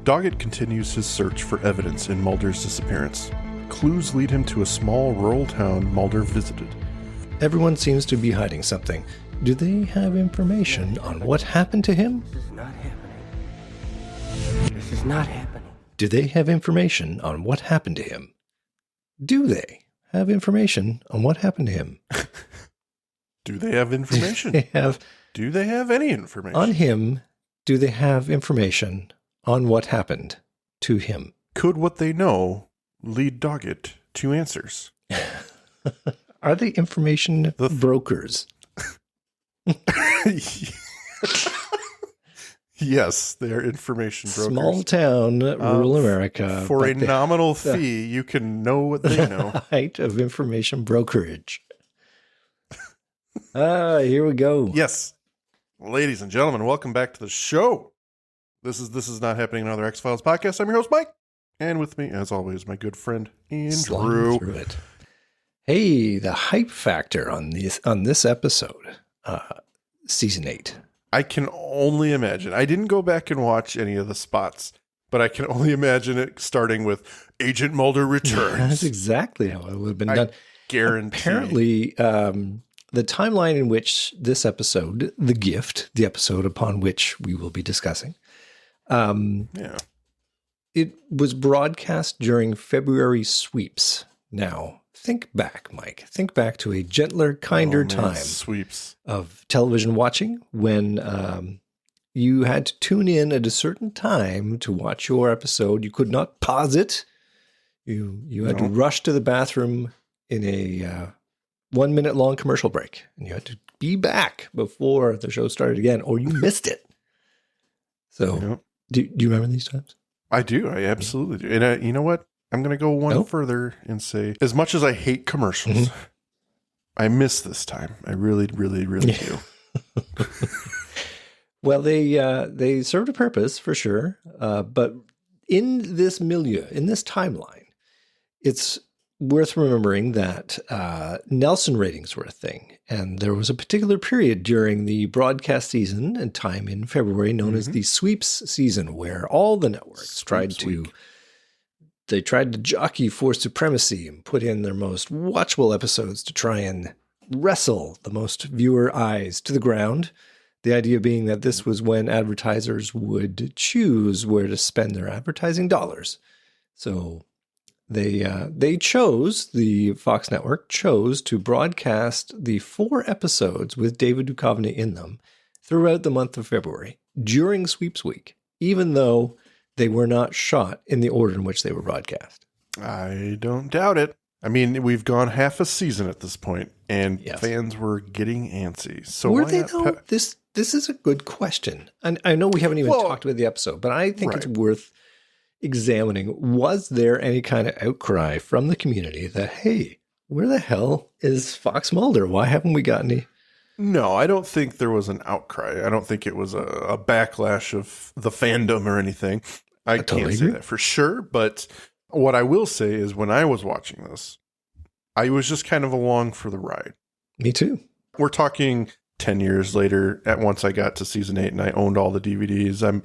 Doggett continues his search for evidence in Mulder's disappearance. Clues lead him to a small rural town Mulder visited. Everyone seems to be hiding something. Do they have information on what happened to him? This is not happening. This is not happening. Do they have information on what happened to him? Do they have information on what happened to him? Do they have information? Do they have any information? On him, do they have information on what happened to him? Could what they know lead Doggett to answers? Are they information brokers? Yes, they're information brokers. Small town, rural America. For a nominal fee, you can know what they know. Height of information brokerage. Here we go. Yes. Ladies and gentlemen, welcome back to the show. This is Not Happening, another X-Files podcast. I'm your host, Mike. And with me, as always, my good friend, Andrew. Sliding through it. Hey, the hype factor on this episode, season 8. I can only imagine. I didn't go back and watch any of the spots, but I can only imagine it starting with Agent Mulder returns. That's exactly how it would have been done. Guarantee. Apparently, the timeline in which this episode, The Gift, the episode upon which we will be discussing, it was broadcast during February sweeps. Now, think back, Mike. Think back to a gentler, kinder time sweeps of television watching when you had to tune in at a certain time to watch your episode. You could not pause it. You had to rush to the bathroom in a 1 minute long commercial break, and you had to be back before the show started again, or you missed it. So, do you remember these times? I do. I absolutely do. And you know what? I'm going to go one further and say, as much as I hate commercials, I miss this time. I really, really, really do. Well, they served a purpose for sure. But in this milieu, in this timeline, it's worth remembering that Nelson ratings were a thing. And there was a particular period during the broadcast season and time in February known as the sweeps season, where all the networks tried to jockey for supremacy and put in their most watchable episodes to try and wrestle the most viewer eyes to the ground. The idea being that this was when advertisers would choose where to spend their advertising dollars. So they chose, the Fox network chose to broadcast the 4 episodes with David Duchovny in them throughout the month of February during sweeps week, even though they were not shot in the order in which they were broadcast. I don't doubt it. I mean, we've gone half a season at this point, and fans were getting antsy. So were they though? This is a good question. And I know we haven't even talked about the episode, but I think it's worth examining. Was there any kind of outcry from the community that, hey, where the hell is Fox Mulder? Why haven't we got any? No, I don't think there was an outcry. I don't think it was a backlash of the fandom or anything. I can't say that for sure, but what I will say is when I was watching this, I was just kind of along for the ride. Me too. We're talking 10 years later, once I got to season 8 and I owned all the DVDs. I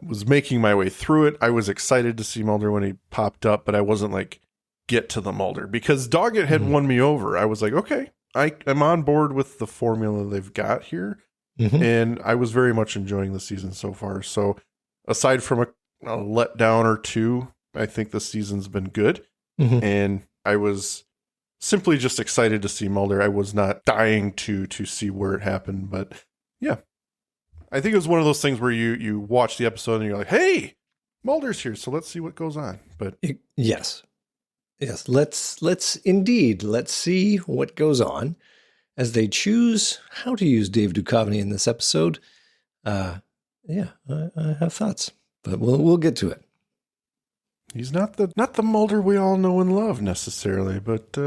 was making my way through it. I was excited to see Mulder when he popped up, but I wasn't like, get to the Mulder, because Doggett had won me over. I was like, okay, I'm on board with the formula they've got here. And I was very much enjoying the season so far. So aside from a letdown or two, I think the season's been good. And I was simply just excited to see Mulder. I was not dying to see where it happened, but yeah. I think it was one of those things where you watch the episode and you're like, hey, Mulder's here, so let's see what goes on. But yes, let's see what goes on as they choose how to use Dave Duchovny in this episode. I have thoughts, but we'll get to it. He's not the Mulder we all know and love necessarily, but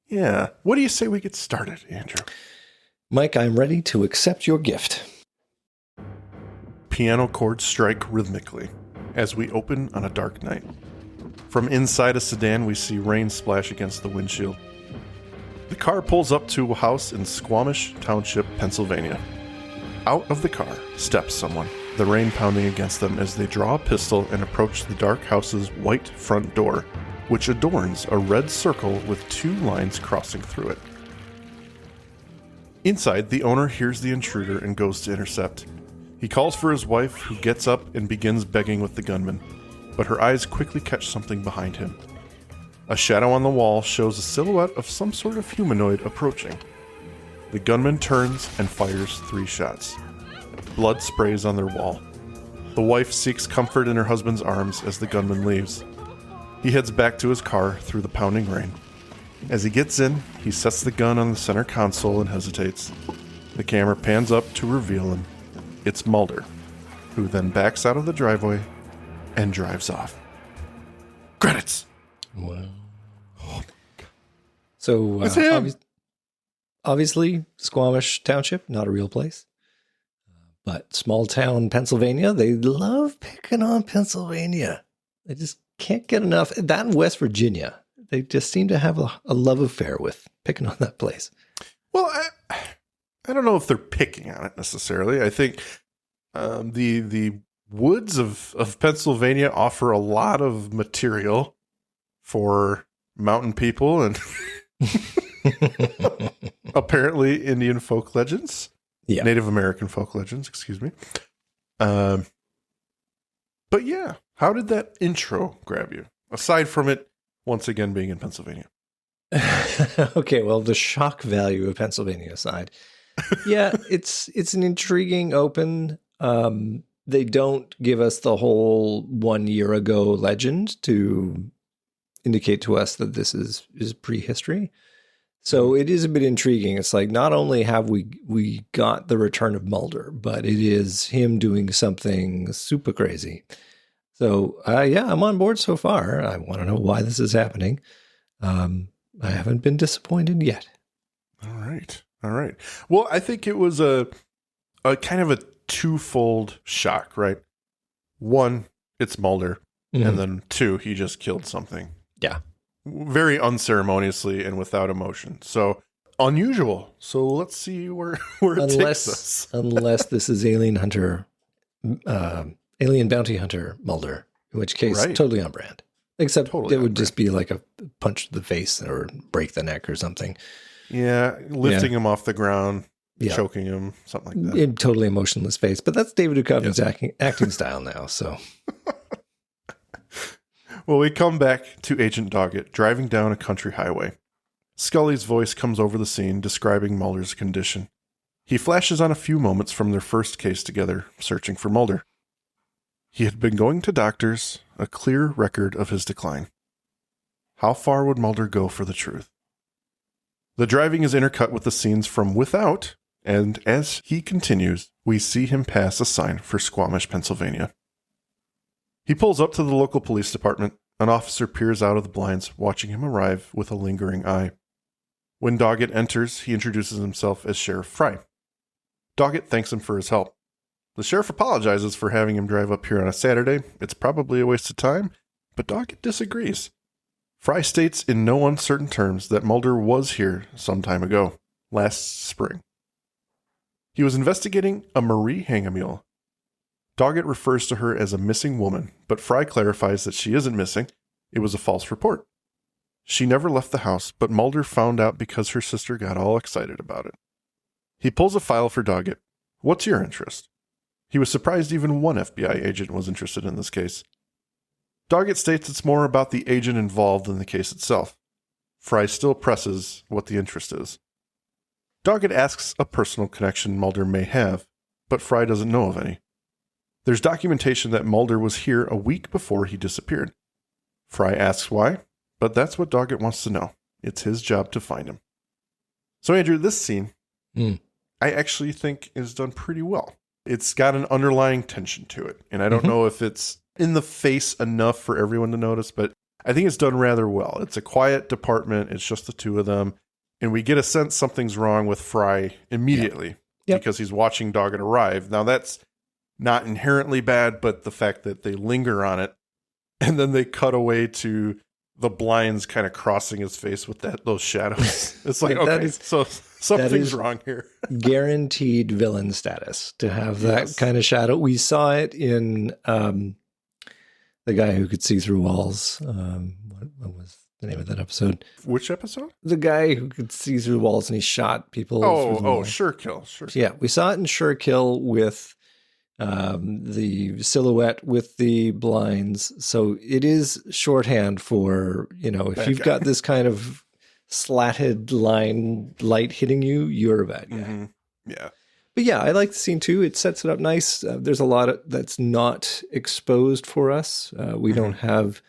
yeah. What do you say we get started, Andrew? Mike, I'm ready to accept your gift. Piano chords strike rhythmically as we open on a dark night. From inside a sedan, we see rain splash against the windshield. The car pulls up to a house in Squamish Township, Pennsylvania. Out of the car steps someone. the rain pounding against them as they draw a pistol and approach the dark house's white front door, which adorns a red circle with 2 lines crossing through it. Inside, the owner hears the intruder and goes to intercept. He calls for his wife, who gets up and begins begging with the gunman, but her eyes quickly catch something behind him. A shadow on the wall shows a silhouette of some sort of humanoid approaching. The gunman turns and fires 3 shots. Blood sprays on their wall. The wife seeks comfort in her husband's arms as the gunman leaves. He heads back to his car through the pounding rain. As he gets in, he sets the gun on the center console and hesitates. The camera pans up to reveal him. It's Mulder, who then backs out of the driveway and drives off. Credits! Wow. So, It's him! obviously, Squamish Township, not a real place. But small town Pennsylvania, they love picking on Pennsylvania. They just can't get enough. That and West Virginia, they just seem to have a love affair with picking on that place. Well, I don't know if they're picking on it necessarily. I think the woods of Pennsylvania offer a lot of material for mountain people and apparently Indian folk legends. Yeah. Native American folk legends, excuse me. But yeah, how did that intro grab you? Aside from it, once again, being in Pennsylvania. Okay, well, the shock value of Pennsylvania aside. Yeah, it's an intriguing open. They don't give us the whole 1 year ago legend to indicate to us that this is prehistory. So it is a bit intriguing. It's like not only have we got the return of Mulder, but it is him doing something super crazy. So yeah, I'm on board so far. I want to know why this is happening. I haven't been disappointed yet. All right. Well, I think it was a kind of a twofold shock, right? One, it's Mulder, and then 2, he just killed something. Yeah. Very unceremoniously and without emotion. So unusual. So let's see where it takes us. Unless this is Alien Bounty Hunter Mulder, in which case totally on brand. Except it would just be like a punch to the face or break the neck or something. Yeah, lifting him off the ground, choking him, something like that. Totally emotionless face. But that's David Duchovny's acting style now, so... Well, we come back to Agent Doggett driving down a country highway. Scully's voice comes over the scene describing Mulder's condition. He flashes on a few moments from their first case together, searching for Mulder. He had been going to doctors, a clear record of his decline. How far would Mulder go for the truth? The driving is intercut with the scenes from without, and as he continues, we see him pass a sign for Squamish, Pennsylvania. He pulls up to the local police department. An officer peers out of the blinds, watching him arrive with a lingering eye. When Doggett enters, he introduces himself as Sheriff Fry. Doggett thanks him for his help. The sheriff apologizes for having him drive up here on a Saturday. It's probably a waste of time, but Doggett disagrees. Fry states in no uncertain terms that Mulder was here some time ago, last spring. He was investigating a Marie Hangamiel. Doggett refers to her as a missing woman, but Fry clarifies that she isn't missing. It was a false report. She never left the house, but Mulder found out because her sister got all excited about it. He pulls a file for Doggett. What's your interest? He was surprised even one FBI agent was interested in this case. Doggett states it's more about the agent involved than the case itself. Fry still presses what the interest is. Doggett asks a personal connection Mulder may have, but Fry doesn't know of any. There's documentation that Mulder was here a week before he disappeared. Fry asks why, but that's what Doggett wants to know. It's his job to find him. So, Andrew, this scene, I actually think is done pretty well. It's got an underlying tension to it, and I don't know if it's in the face enough for everyone to notice, but I think it's done rather well. It's a quiet department. It's just the two of them, and we get a sense something's wrong with Fry immediately because he's watching Doggett arrive. Now, that's not inherently bad, but the fact that they linger on it and then they cut away to the blinds kind of crossing his face with those shadows. It's like, okay, so Something's wrong here. Guaranteed villain status to have that kind of shadow. We saw it in the guy who could see through walls. What was the name of that episode? Which episode? The guy who could see through walls and he shot people. Through the walls. Sure Kill. Yeah, we saw it in Sure Kill with the silhouette with the blinds. So it is shorthand for, if you've got this kind of slatted line light hitting you, you're a bad guy. Mm-hmm. Yeah. But yeah, I like the scene too. It sets it up nice. There's a lot that's not exposed for us. We don't have,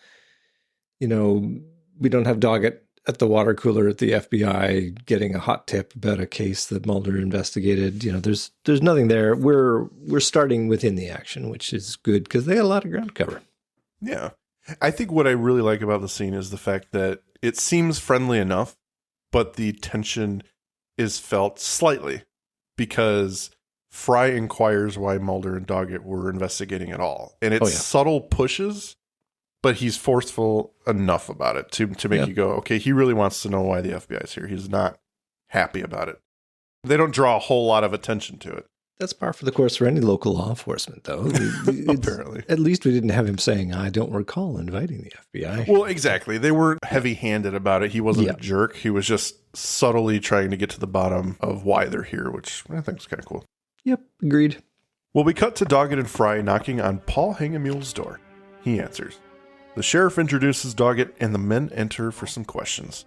we don't have Doggett at the water cooler at the FBI getting a hot tip about a case that Mulder investigated. There's nothing there. We're starting within the action, which is good because they had a lot of ground to cover. Yeah. I think what I really like about the scene is the fact that it seems friendly enough, but the tension is felt slightly because Fry inquires why Mulder and Doggett were investigating at all. And it's subtle pushes, but he's forceful enough about it to make you go, okay, he really wants to know why the FBI is here. He's not happy about it. They don't draw a whole lot of attention to it. That's par for the course for any local law enforcement, though. Apparently. At least we didn't have him saying, I don't recall inviting the FBI. Well, exactly. They weren't heavy-handed about it. He wasn't a jerk. He was just subtly trying to get to the bottom of why they're here, which I think is kind of cool. Yep, agreed. Well, we cut to Doggett and Fry knocking on Paul Hangemule's door. He answers. The sheriff introduces Doggett, and the men enter for some questions.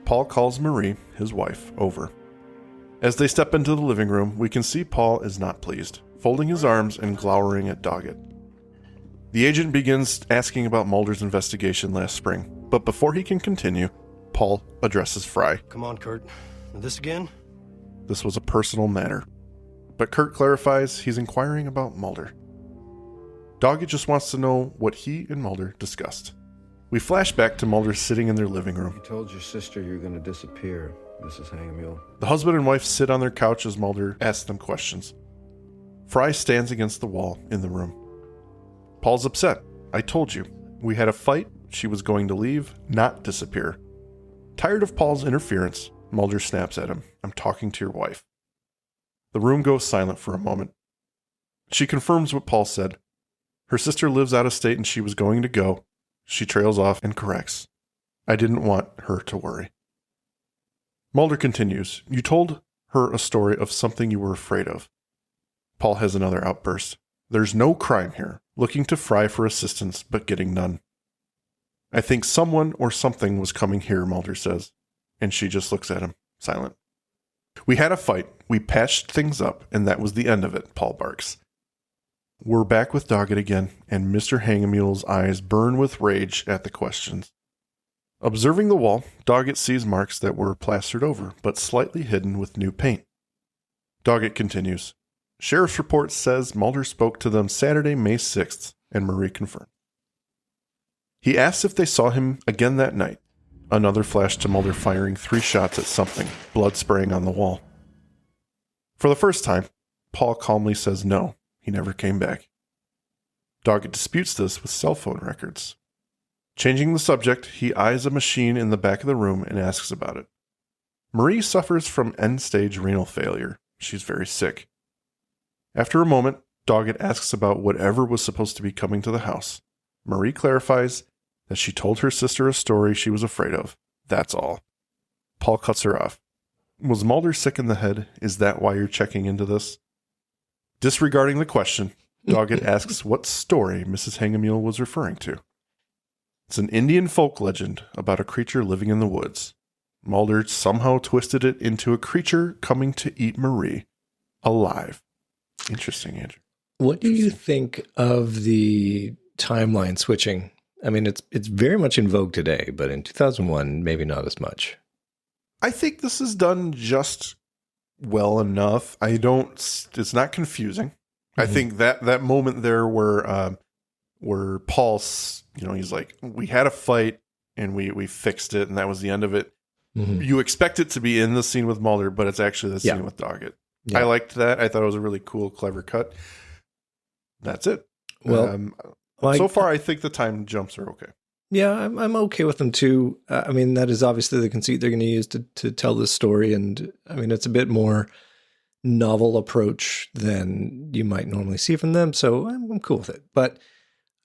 Paul calls Marie, his wife, over. As they step into the living room, we can see Paul is not pleased, folding his arms and glowering at Doggett. The agent begins asking about Mulder's investigation last spring, but before he can continue, Paul addresses Fry. Come on, Kurt. This again? This was a personal matter. But Kurt clarifies he's inquiring about Mulder. Doggett just wants to know what he and Mulder discussed. We flash back to Mulder sitting in their living room. You told your sister you're going to disappear, Mrs. Hangemule. The husband and wife sit on their couch as Mulder asks them questions. Fry stands against the wall in the room. Paul's upset. I told you. We had a fight. She was going to leave, not disappear. Tired of Paul's interference, Mulder snaps at him. I'm talking to your wife. The room goes silent for a moment. She confirms what Paul said. Her sister lives out of state and she was going to go. She trails off and corrects. I didn't want her to worry. Mulder continues. You told her a story of something you were afraid of. Paul has another outburst. There's no crime here. Looking to Fry for assistance, but getting none. I think someone or something was coming here, Mulder says. And she just looks at him, silent. We had a fight. We patched things up, and that was the end of it, Paul barks. We're back with Doggett again, and Mr. Hangemule's eyes burn with rage at the questions. Observing the wall, Doggett sees marks that were plastered over, but slightly hidden with new paint. Doggett continues. Sheriff's report says Mulder spoke to them Saturday, May 6th, and Marie confirmed. He asks if they saw him again that night. Another flash to Mulder firing 3 shots at something, blood spraying on the wall. For the first time, Paul calmly says no, he never came back. Doggett disputes this with cell phone records. Changing the subject, he eyes a machine in the back of the room and asks about it. Marie suffers from end-stage renal failure. She's very sick. After a moment, Doggett asks about whatever was supposed to be coming to the house. Marie clarifies that she told her sister a story she was afraid of. That's all. Paul cuts her off. Was Mulder sick in the head? Is that why you're checking into this? Disregarding the question, Doggett asks what story Mrs. Hangemule was referring to. It's an Indian folk legend about a creature living in the woods. Mulder somehow twisted it into a creature coming to eat Marie alive. Interesting, Andrew. What do you think of the timeline switching? I mean, it's very much in vogue today, but in 2001, maybe not as much. I think this is done just well enough. It's not confusing. Mm-hmm. I think that moment there where Paul's, he's like, we had a fight and we fixed it and that was the end of it. Mm-hmm. You expect it to be in the scene with Mulder, but it's actually the scene with Doggett. Yeah. I liked that. I thought it was a really cool, clever cut. That's it. Well, so far, I think the time jumps are okay. Yeah, I'm okay with them too. I mean, that is obviously the conceit they're going to use to tell this story. And I mean, it's a bit more novel approach than you might normally see from them. So I'm cool with it. But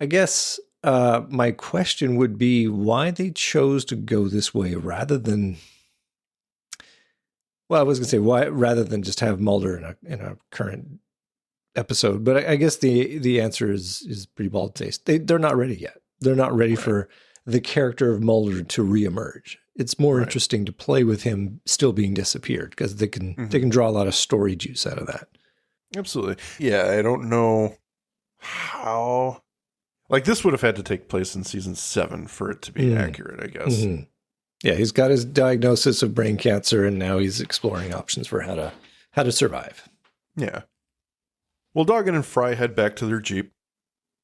I guess my question would be why they chose to go this way rather than, well, I was going to say why rather than just have Mulder in a current episode. But I guess the answer is pretty bald-faced. They're not ready yet. They're not ready for the character of Mulder to reemerge. It's more interesting to play with him still being disappeared because they can draw a lot of story juice out of that. Absolutely. Yeah, I don't know how. Like, this would have had to take place in season 7 for it to be accurate, I guess. Mm-hmm. Yeah, he's got his diagnosis of brain cancer, and now he's exploring options for how to survive. Yeah. Well, Doggett and Fry head back to their Jeep.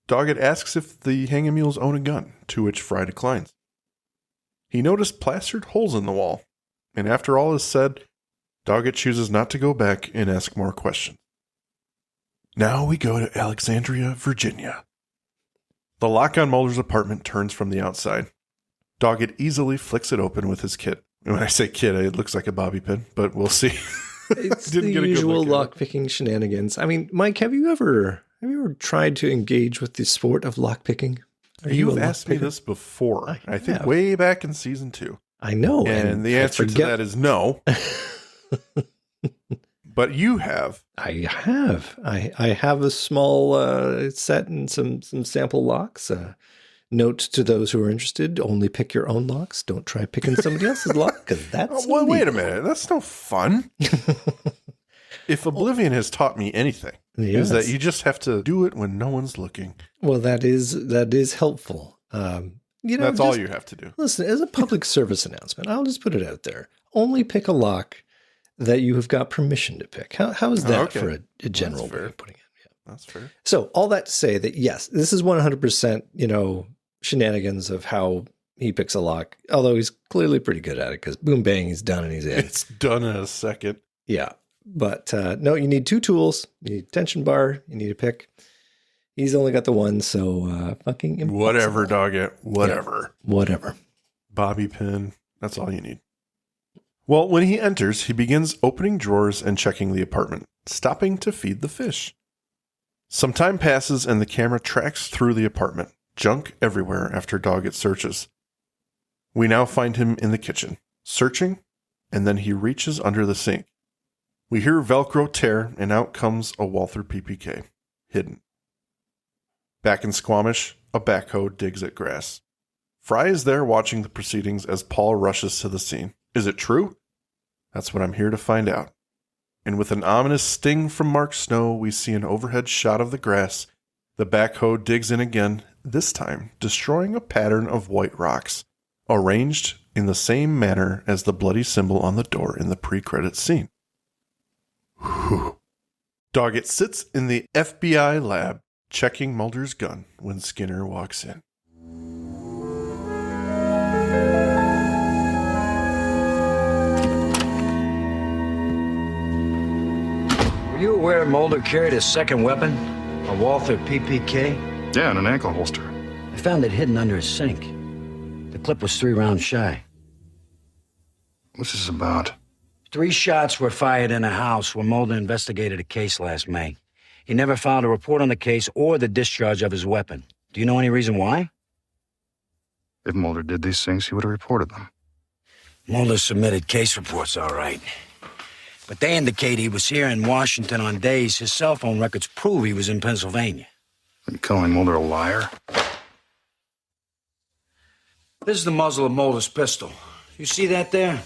Doggett asks if the Hanging Mules own a gun, to which Fry declines. He noticed plastered holes in the wall, and after all is said, Doggett chooses not to go back and ask more questions. Now we go to Alexandria, Virginia. The lock on Mulder's apartment turns from the outside. Doggett easily flicks it open with his kit. And when I say kit, it looks like a bobby pin, but we'll see. It's the usual lockpicking shenanigans. I mean, Mike, have you ever tried to engage with the sport of lockpicking? You've asked me this before. I think way back in season 2. I know. And the answer to that is no. But you have. I have. I have a small set and some sample locks. Note to those who are interested, only pick your own locks. Don't try picking somebody else's lock, because that's well, wait a minute. That's no fun. If Oblivion has taught me anything, is that you just have to do it when no one's looking. Well, that is helpful. That's all you have to do. Listen, as a public service announcement, I'll just put it out there. Only pick a lock that you have got permission to pick. How is that for a general way of putting it? Yeah. That's fair. So all that to say that, yes, this is 100%, shenanigans of how he picks a lock, although he's clearly pretty good at it because boom, bang, he's done and he's in. It's done in a second. Yeah. But no, you need 2 tools. You need a tension bar. You need a pick. He's only got the one, so fucking impossible. Whatever, Doggett. Whatever. Yeah, whatever. Bobby pin. That's all you need. Well, when he enters, he begins opening drawers and checking the apartment, stopping to feed the fish. Some time passes and the camera tracks through the apartment. Junk everywhere after Doggett searches. We now find him in the kitchen, searching, and then he reaches under the sink. We hear Velcro tear, and out comes a Walther PPK, hidden. Back in Squamish, a backhoe digs at grass. Fry is there watching the proceedings as Paul rushes to the scene. Is it true? That's what I'm here to find out. And with an ominous sting from Mark Snow, we see an overhead shot of the grass. The backhoe digs in again, this time destroying a pattern of white rocks, arranged in the same manner as the bloody symbol on the door in the pre-credits scene. Whew. Doggett sits in the FBI lab, checking Mulder's gun when Skinner walks in. Were you aware Mulder carried a second weapon? A Walther PPK? Yeah, in an ankle holster. I found it hidden under his sink. The clip was 3 rounds shy. What's this about? 3 shots were fired in a house where Mulder investigated a case last May. He never filed a report on the case or the discharge of his weapon. Do you know any reason why? If Mulder did these things, he would have reported them. Mulder submitted case reports, all right. But they indicate he was here in Washington on days his cell phone records prove he was in Pennsylvania. Are you calling Mulder a liar? This is the muzzle of Mulder's pistol. You see that there?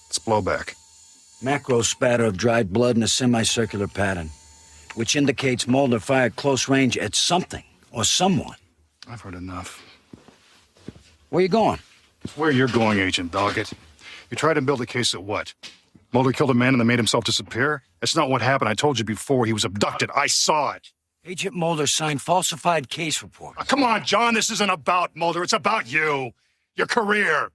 It's blowback. Macro spatter of dried blood in a semicircular pattern, which indicates Mulder fired close range at something or someone. I've heard enough. Where you going? Where you're going, Agent Doggett. You tried to build a case of what? Mulder killed a man and then made himself disappear? That's not what happened. I told you before. He was abducted. I saw it. Agent Mulder signed falsified case reports. Oh, come on, John. This isn't about Mulder. It's about you. Your career.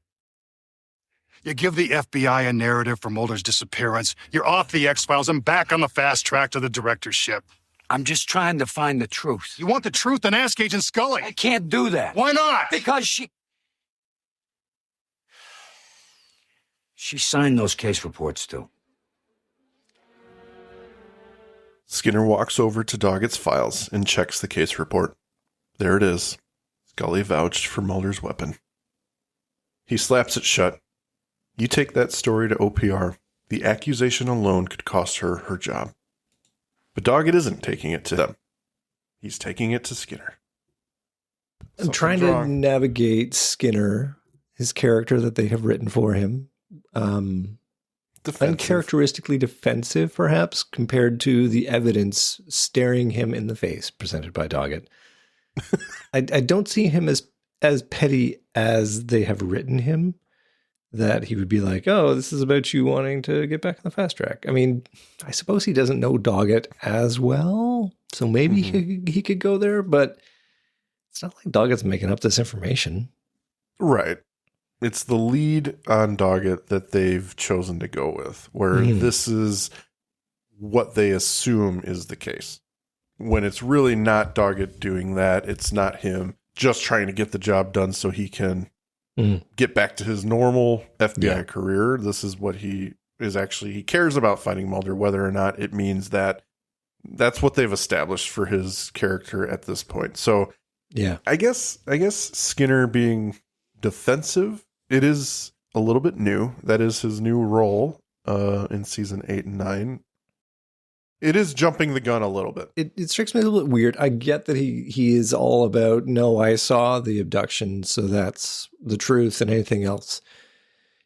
You give the FBI a narrative for Mulder's disappearance. You're off the X-Files and back on the fast track to the directorship. I'm just trying to find the truth. You want the truth? Then ask Agent Scully. I can't do that. Why not? Because she signed those case reports, too. Skinner walks over to Doggett's files and checks the case report. There it is. Scully vouched for Mulder's weapon. He slaps it shut. You take that story to OPR. The accusation alone could cost her her job. But Doggett isn't taking it to them. He's taking it to Skinner. I'm trying to navigate Skinner, his character that they have written for him. Uncharacteristically defensive, perhaps, compared to the evidence staring him in the face presented by Doggett. I don't see him as petty as they have written him, that he would be like, oh, this is about you wanting to get back on the fast track. I mean, I suppose he doesn't know Doggett as well, so maybe he could go there, but it's not like Doggett's making up this information. Right. It's the lead on Doggett that they've chosen to go with, where this is what they assume is the case. When it's really not Doggett doing that, it's not him just trying to get the job done so he can get back to his normal FBI career. This is what he is actually, he cares about fighting Mulder, whether or not it means that that's what they've established for his character at this point. So yeah, I guess Skinner being defensive, it is a little bit new. That is his new role in season 8 and 9. It is jumping the gun a little bit. It strikes me a little bit weird. I get that he is all about, no, I saw the abduction, so that's the truth, and anything else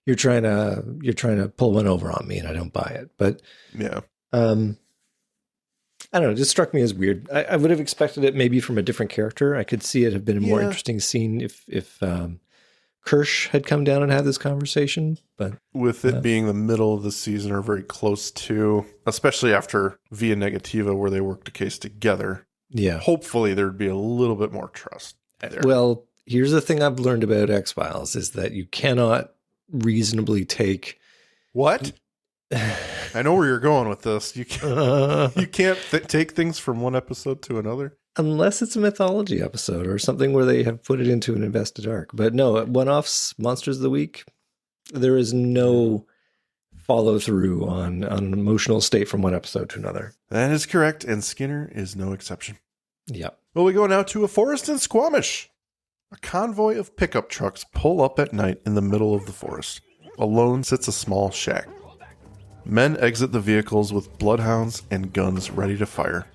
you're trying to pull one over on me, and I don't buy it. But yeah, I don't know. It just struck me as weird. I would have expected it maybe from a different character. I could see it have been a more interesting scene if Kirsch had come down and had this conversation, but with it being the middle of the season or very close to, especially after Via Negativa, where they worked a case together. Yeah. Hopefully there'd be a little bit more trust there. Well, here's the thing I've learned about X-Files is that you cannot reasonably take what? I know where you're going with this. You can't take things from one episode to another. Unless it's a mythology episode or something where they have put it into an invested arc. But no, one-offs, Monsters of the Week, there is no follow-through on an emotional state from one episode to another. That is correct, and Skinner is no exception. Yeah. Well, we go now to a forest in Squamish. A convoy of pickup trucks pull up at night in the middle of the forest. Alone sits a small shack. Men exit the vehicles with bloodhounds and guns ready to fire.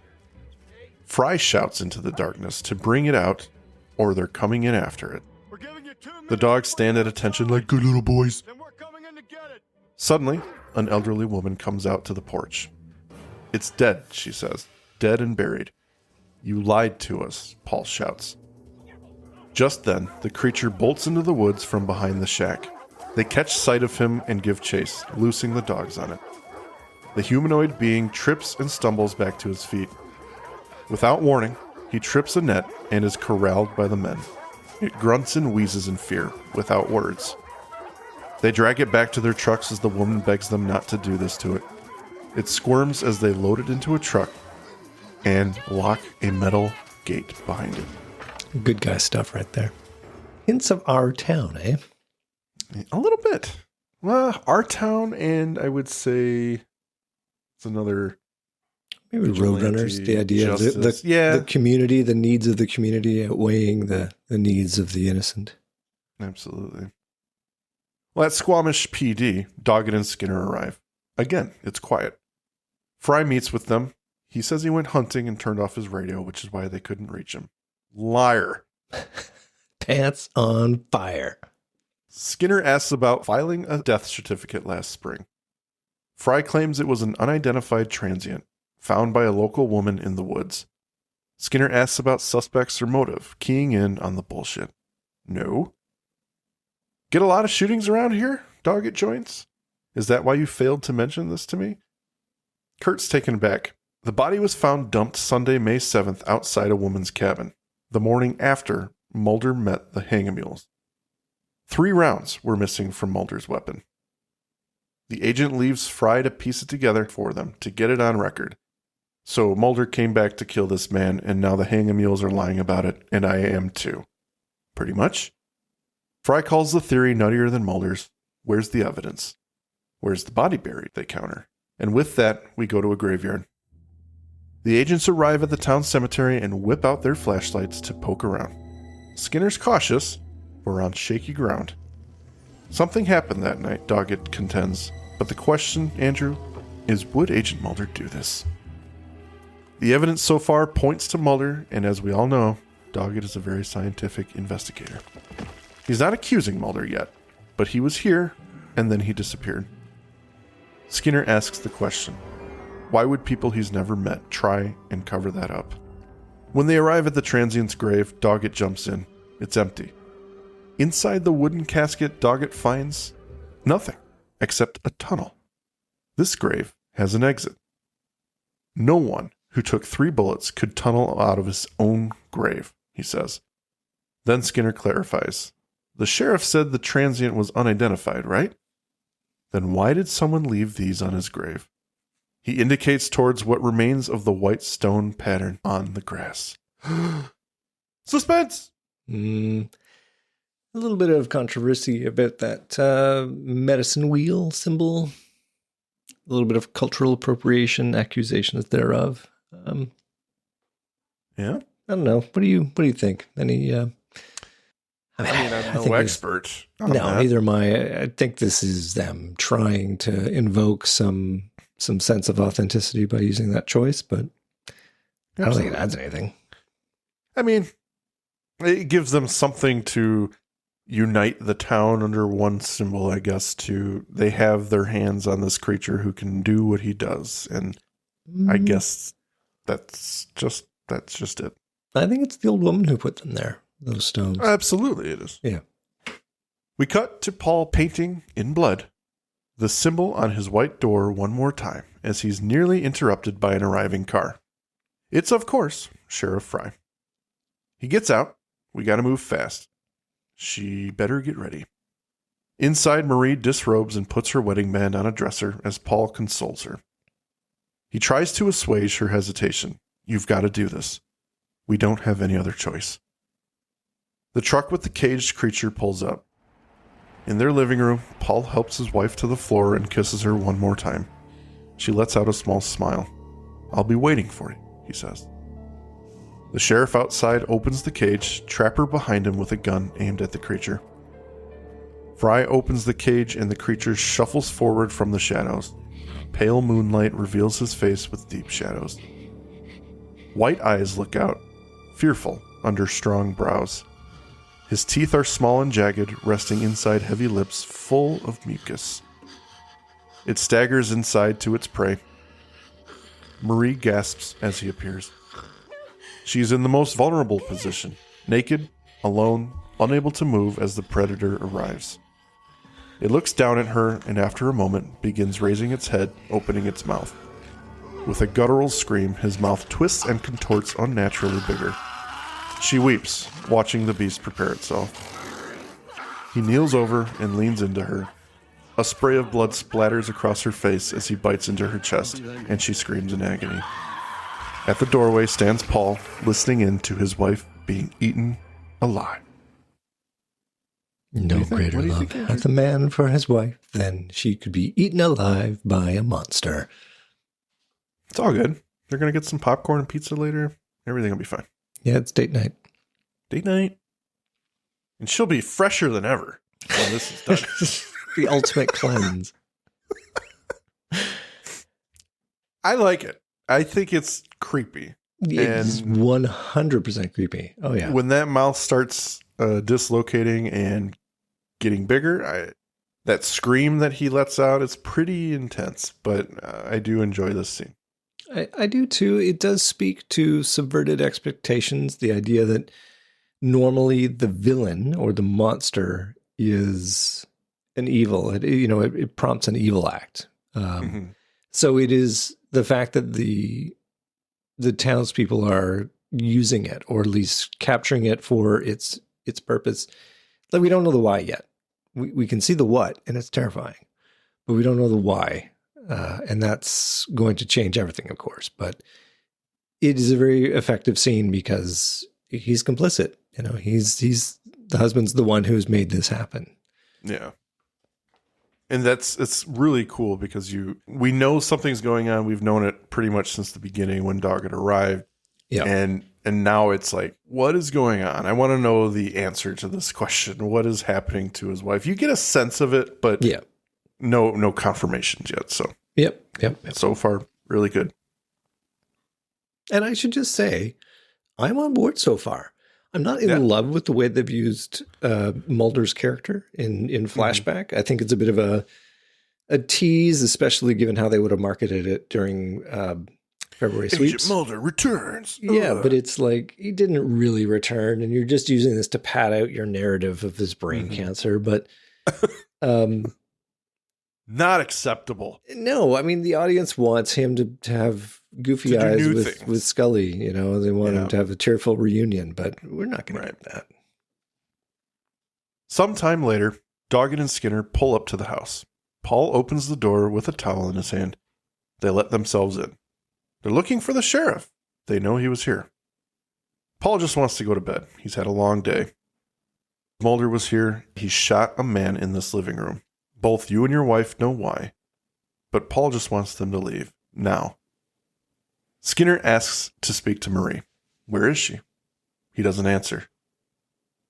Fry shouts into the darkness to bring it out, or they're coming in after it. The dogs stand at attention like good little boys. Suddenly, an elderly woman comes out to the porch. It's dead, she says. Dead and buried. You lied to us, Paul shouts. Just then, the creature bolts into the woods from behind the shack. They catch sight of him and give chase, loosing the dogs on it. The humanoid being trips and stumbles back to his feet. Without warning, he trips a net and is corralled by the men. It grunts and wheezes in fear, without words. They drag it back to their trucks as the woman begs them not to do this to it. It squirms as they load it into a truck and lock a metal gate behind it. Good guy stuff right there. Hints of Our Town, eh? A little bit. Well, Our Town, and I would say it's another... Maybe Roadrunners, the idea of the community, the needs of the community outweighing the needs of the innocent. Absolutely. Well, at Squamish PD, Doggett and Skinner arrive. Again, it's quiet. Fry meets with them. He says he went hunting and turned off his radio, which is why they couldn't reach him. Liar. Pants on fire. Skinner asks about filing a death certificate last spring. Fry claims it was an unidentified transient, found by a local woman in the woods. Skinner asks about suspects or motive, keying in on the bullshit. No. Get a lot of shootings around here? Doggett joins. Is that why you failed to mention this to me? Kurt's taken back. The body was found dumped Sunday, May 7th outside a woman's cabin, the morning after Mulder met the Hangamules. 3 rounds were missing from Mulder's weapon. The agent leaves Fry to piece it together for them to get it on record. So Mulder came back to kill this man, and now the Hangmules are lying about it, and I am too. Pretty much. Fry calls the theory nuttier than Mulder's. Where's the evidence? Where's the body buried? They counter. And with that, we go to a graveyard. The agents arrive at the town cemetery and whip out their flashlights to poke around. Skinner's cautious. We're on shaky ground. Something happened that night, Doggett contends. But the question, Andrew, is would Agent Mulder do this? The evidence so far points to Mulder, and as we all know, Doggett is a very scientific investigator. He's not accusing Mulder yet, but he was here, and then he disappeared. Skinner asks the question, why would people he's never met try and cover that up? When they arrive at the transient's grave, Doggett jumps in. It's empty. Inside the wooden casket, Doggett finds nothing except a tunnel. This grave has an exit. No one who took 3 bullets could tunnel out of his own grave, he says. Then Skinner clarifies. The sheriff said the transient was unidentified, right? Then why did someone leave these on his grave? He indicates towards what remains of the white stone pattern on the grass. Suspense! A little bit of controversy about that medicine wheel symbol. A little bit of cultural appropriation, accusations thereof. Yeah? I don't know. What do you think? Any? I mean, I'm no expert on No, that. neither am I. I think this is them trying to invoke some sense of authenticity by using that choice, but I don't think it adds anything. I mean, it gives them something to unite the town under one symbol, I guess. They have their hands on this creature who can do what he does, and I guess that's just it. I think it's the old woman who put them there, those stones. Absolutely, it is. Yeah. We cut to Paul painting in blood the symbol on his white door one more time as he's nearly interrupted by an arriving car. It's, of course, Sheriff Fry. He gets out. We gotta move fast. She better get ready. Inside, Marie disrobes and puts her wedding band on a dresser as Paul consoles her. He tries to assuage her hesitation. You've got to do this. We don't have any other choice. The truck with the caged creature pulls up. In their living room, Paul helps his wife to the floor and kisses her one more time. She lets out a small smile. I'll be waiting for you, he says. The sheriff outside opens the cage, Trapper behind him with a gun aimed at the creature. Fry opens the cage and the creature shuffles forward from the shadows. Pale moonlight reveals his face with deep shadows. White eyes look out, fearful under strong brows. His teeth are small and jagged, resting inside heavy lips full of mucus. It staggers inside to its prey. Marie gasps as he appears. She's in the most vulnerable position, naked, alone, unable to move as the predator arrives. It looks down at her and after a moment begins raising its head, opening its mouth. With a guttural scream, his mouth twists and contorts unnaturally bigger. She weeps, watching the beast prepare itself. He kneels over and leans into her. A spray of blood splatters across her face as he bites into her chest, and she screams in agony. At the doorway stands Paul, listening in to his wife being eaten alive. No greater love hath a man for his wife than she could be eaten alive by a monster. It's all good. They're going to get some popcorn and pizza later. Everything will be fine. Yeah, it's date night. Date night. And she'll be fresher than ever when this is done. The ultimate cleanse. I like it. I think it's creepy. It's 100% creepy. Oh, yeah. When that mouth starts dislocating and getting bigger, that scream that he lets out is pretty intense, but I do enjoy this scene. I do too. It does speak to subverted expectations. The idea that normally the villain or the monster is an evil. It prompts an evil act. So it is the fact that the townspeople are using it, or at least capturing it for its purpose. Like, we don't know the why yet. We can see the what, and it's terrifying, but we don't know the why. And that's going to change everything, of course. But it is a very effective scene because he's complicit. You know, he's the husband's the one who's made this happen. Yeah. And it's really cool because we know something's going on. We've known it pretty much since the beginning when Doggett arrived. Yeah. And now it's like, what is going on? I want to know the answer to this question. What is happening to his wife? You get a sense of it, but no confirmations yet. So Yep. So far, really good. And I should just say, I'm on board so far. I'm not in love with the way they've used Mulder's character in flashback. I think it's a bit of a tease, especially given how they would have marketed it during February sweeps. Agent Mulder returns. Yeah, but it's like he didn't really return, and you're just using this to pad out your narrative of his brain cancer. But not acceptable. No, I mean the audience wants him to have goofy eyes with Scully. You know, they want him to have a tearful reunion, but we're not going to get that. Sometime later, Doggett and Skinner pull up to the house. Paul opens the door with a towel in his hand. They let themselves in. They're looking for the sheriff. They know he was here. Paul just wants to go to bed. He's had a long day. Mulder was here. He shot a man in this living room. Both you and your wife know why. But Paul just wants them to leave. Now. Skinner asks to speak to Marie. Where is she? He doesn't answer.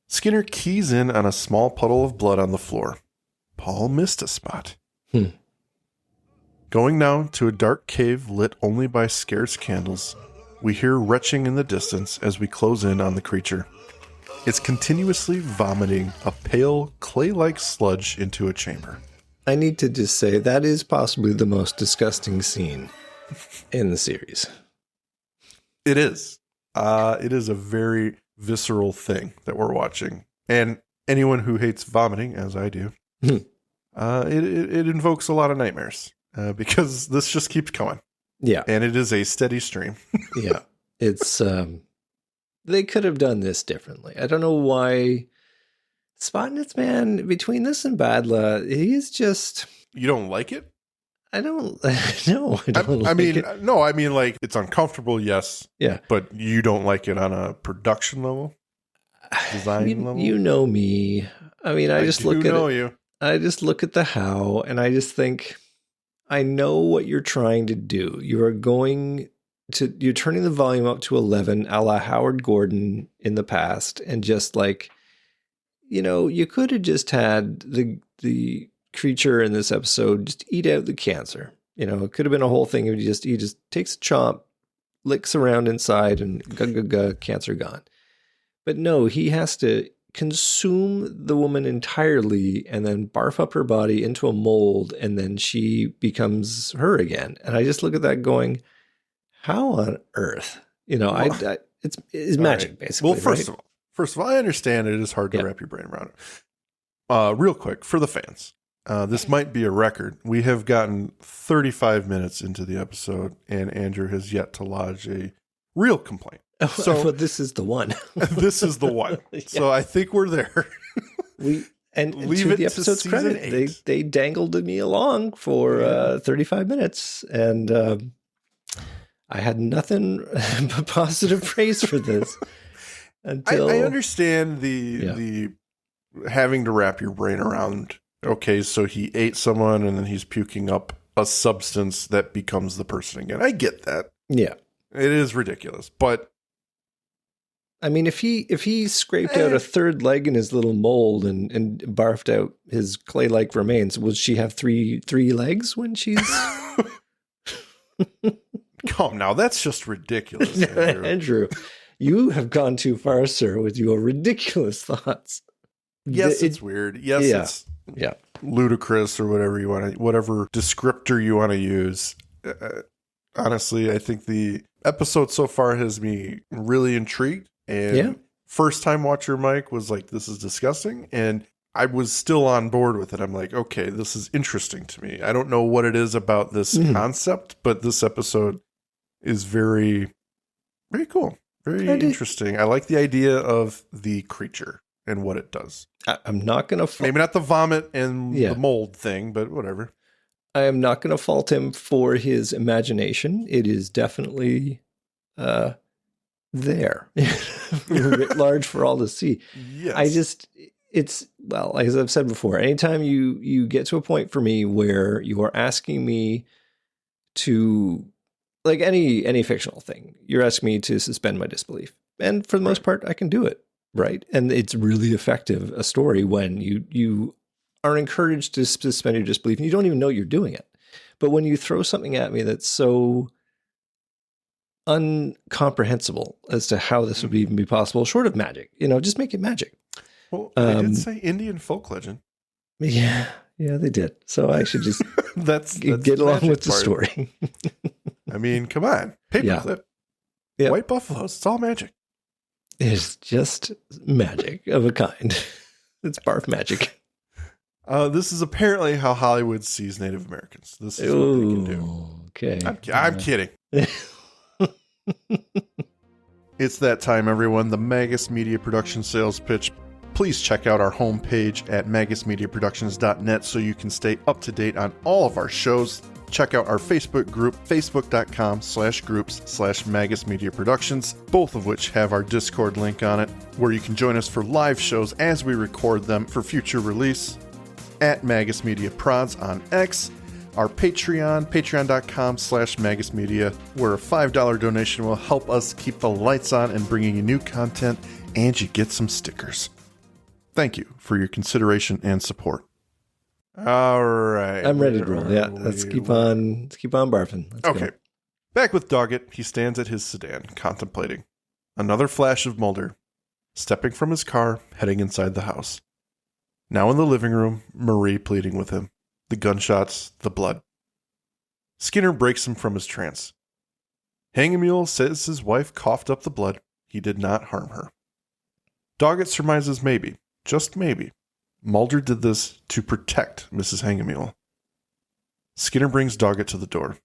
Skinner keys in on a small puddle of blood on the floor. Paul missed a spot. Going now to a dark cave lit only by scarce candles, we hear retching in the distance as we close in on the creature. It's continuously vomiting a pale, clay-like sludge into a chamber. I need to just say that is possibly the most disgusting scene in the series. It is. It is a very visceral thing that we're watching. And anyone who hates vomiting, as I do, it invokes a lot of nightmares because this just keeps coming. Yeah. And it is a steady stream. Yeah. It's, they could have done this differently. I don't know why Spotnitz, man, between this and Badla, he's just... You don't like it? I don't, no, I don't like it. No, I mean, like, it's uncomfortable, yes. Yeah. But you don't like it on a production level? Design level? You know me. I mean, I just look at you. I just look at the how, and I just think, I know what you're trying to do. You're turning the volume up to 11, a la Howard Gordon in the past, and just like, you know, you could have just had the creature in this episode just eat out the cancer. You know, it could have been a whole thing. He just takes a chomp, licks around inside, and cancer gone. But no, he has to consume the woman entirely and then barf up her body into a mold, and then she becomes her again. And I just look at that going, how on earth? You know, it's magic, right, basically. Well, first of all, I understand it is hard to wrap your brain around it. Real quick, for the fans, this might be a record. We have gotten 35 minutes into the episode, and Andrew has yet to lodge a real complaint. So this is the one. This is the one. Yeah. So I think we're there. Leave to the episode's credit, they dangled me along for 35 minutes, and I had nothing but positive praise for this. Until I understand the having to wrap your brain around. Okay, so he ate someone, and then he's puking up a substance that becomes the person again. I get that. Yeah, it is ridiculous, but. I mean, if he scraped out a third leg in his little mold and barfed out his clay-like remains, will she have three legs when she's... Come now, that's just ridiculous, Andrew, you have gone too far, sir, with your ridiculous thoughts. Yes, it's weird. Yes, it's ludicrous or whatever descriptor you want to use. Honestly, I think the episode so far has me really intrigued. And first time watcher Mike was like, this is disgusting. And I was still on board with it. I'm like, okay, this is interesting to me. I don't know what it is about this concept, but this episode is very, very cool. Very interesting. I like the idea of the creature and what it does. I'm not going to... Maybe not the vomit and the mold thing, but whatever. I am not going to fault him for his imagination. It is definitely there, writ large for all to see. Yes. Well, as I've said before, anytime you get to a point for me where you are asking me to, like any fictional thing, you're asking me to suspend my disbelief. And for the most part, I can do it, right? And it's really effective, a story, when you are encouraged to suspend your disbelief and you don't even know you're doing it. But when you throw something at me that's so incomprehensible as to how this would even be possible, short of magic, just make it magic. Well, they did say Indian folk legend. Yeah, they did. So I should just that's get along with the story. I mean, come on. Paperclip. Yeah. White buffaloes. It's all magic. It's just magic of a kind. It's barf magic. This is apparently how Hollywood sees Native Americans. This is what they can do. Okay. I'm kidding. It's that time, everyone. The Magus Media Production sales pitch. Please check out our homepage at magusmediaproductions.net so you can stay up to date on all of our shows. Check out our Facebook group, facebook.com/groups/Magus Media Productions, both of which have our Discord link on it, where you can join us for live shows as we record them for future release. At Magus Media Prods on X, our Patreon, patreon.com/Magus Media, where a $5 donation will help us keep the lights on and bringing you new content, and you get some stickers. Thank you for your consideration and support. All right. I'm ready to roll. Yeah, let's keep on barfing. Let's okay. go. Back with Doggett, he stands at his sedan, contemplating. Another flash of Mulder, stepping from his car, heading inside the house. Now in the living room, Marie pleading with him. The gunshots, the blood. Skinner breaks him from his trance. Hangmule says his wife coughed up the blood. He did not harm her. Doggett surmises maybe, just maybe, Mulder did this to protect Mrs. Hangmule. Skinner brings Doggett to the door.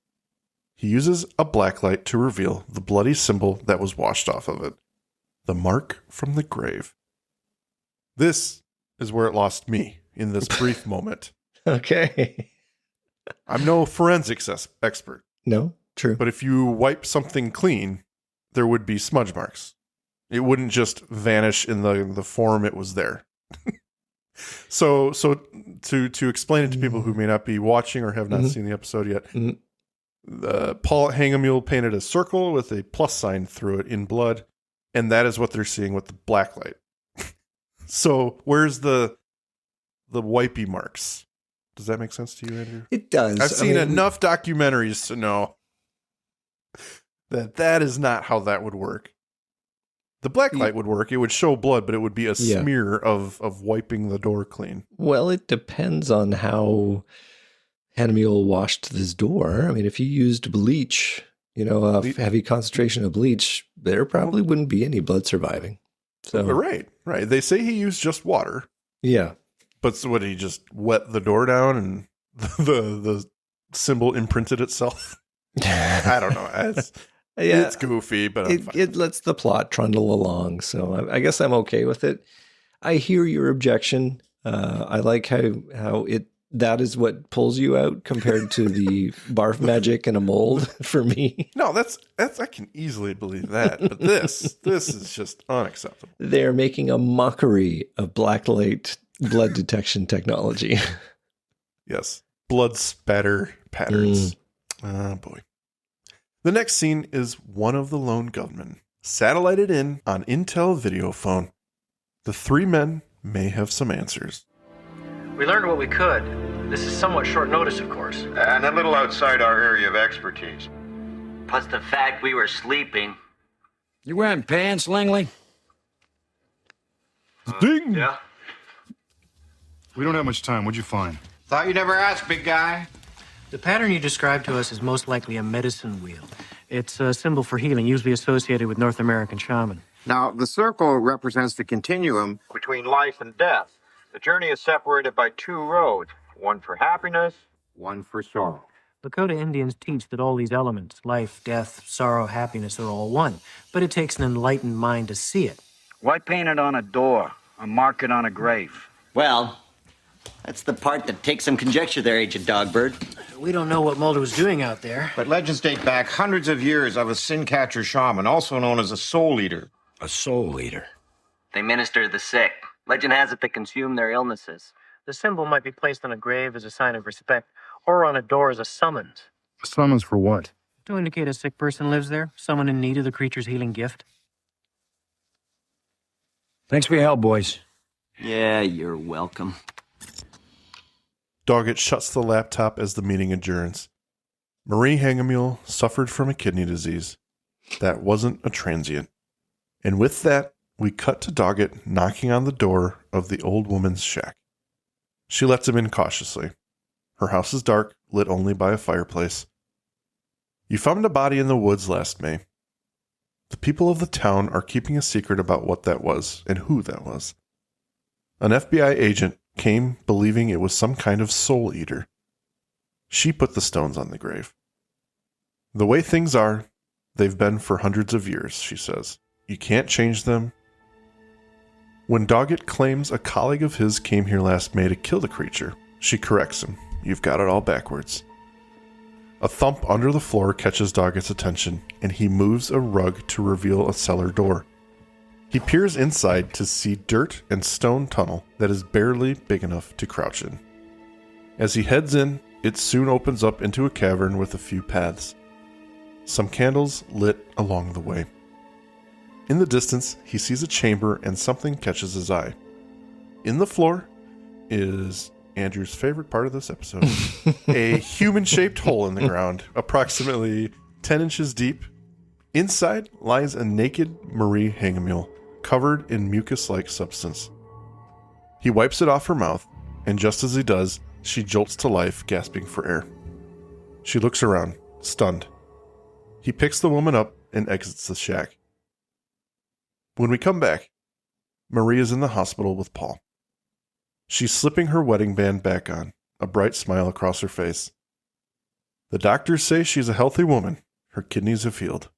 He uses a blacklight to reveal the bloody symbol that was washed off of it. The mark from the grave. This is where it lost me in this brief moment. Okay. I'm no forensics expert. No, true. But if you wipe something clean, there would be smudge marks. It wouldn't just vanish in the form it was there. So to explain it to people who may not be watching or have not seen the episode yet, Paul Hangmule painted a circle with a plus sign through it in blood, and that is what they're seeing with the black light. So where's the wipey marks? Does that make sense to you, Andrew? It does. I've seen enough documentaries to know that is not how that would work. The black light would work. It would show blood, but it would be a smear of wiping the door clean. Well, it depends on how Hangmule washed this door. I mean, if he used bleach, a heavy concentration of bleach, there probably wouldn't be any blood surviving. So Right. They say he used just water. Yeah. But so what, he just wet the door down and the symbol imprinted itself? I don't know. It's goofy, but it lets the plot trundle along. So I guess I'm okay with it. I hear your objection. I like how that is what pulls you out compared to the barf magic and a mold for me. No, that's I can easily believe that. But this is just unacceptable. They're making a mockery of blacklight blood detection technology. Yes. Blood spatter patterns. Oh, boy. The next scene is one of the lone gunmen, satellited in on Intel video phone. The three men may have some answers. We learned what we could. This is somewhat short notice, of course. And a little outside our area of expertise. Plus the fact we were sleeping. You wearing pants, Langley? Ding! Yeah. We don't have much time. What'd you find? Thought you never asked, big guy. The pattern you described to us is most likely a medicine wheel. It's a symbol for healing, usually associated with North American shaman. Now, the circle represents the continuum between life and death. The journey is separated by two roads, one for happiness, one for sorrow. Lakota Indians teach that all these elements, life, death, sorrow, happiness, are all one. But it takes an enlightened mind to see it. Why paint it on a door or mark it on a grave? Well, That's the part that takes some conjecture there, Agent Dogbird. We don't know what Mulder was doing out there. But legends date back hundreds of years of a sin catcher shaman, also known as a soul eater. A soul eater. They minister to the sick. Legend has it they consume their illnesses. The symbol might be placed on a grave as a sign of respect, or on a door as a summons. Summons for what? To indicate a sick person lives there, someone in need of the creature's healing gift. Thanks for your help, boys. Yeah, you're welcome. Doggett shuts the laptop as the meeting adjourns. Marie Hangamule suffered from a kidney disease. That wasn't a transient. And with that, we cut to Doggett knocking on the door of the old woman's shack. She lets him in cautiously. Her house is dark, lit only by a fireplace. You found a body in the woods last May. The people of the town are keeping a secret about what that was and who that was. An FBI agent came believing it was some kind of soul eater. She put the stones on the grave. The way things are, they've been for hundreds of years, she says. You can't change them. When Doggett claims a colleague of his came here last May to kill the creature, she corrects him. You've got it all backwards. A thump under the floor catches Doggett's attention, and he moves a rug to reveal a cellar door. He peers inside to see dirt and stone tunnel that is barely big enough to crouch in. As he heads in, it soon opens up into a cavern with a few paths. Some candles lit along the way. In the distance, he sees a chamber and something catches his eye. In the floor is Andrew's favorite part of this episode. A human-shaped hole in the ground, approximately 10 inches deep. Inside lies a naked Marie Hangamule, covered in mucus-like substance. He wipes it off her mouth, and just as he does, she jolts to life, gasping for air. She looks around, stunned. He picks the woman up and exits the shack. When we come back, Marie is in the hospital with Paul. She's slipping her wedding band back on, a bright smile across her face. The doctors say she's a healthy woman. Her kidneys have healed.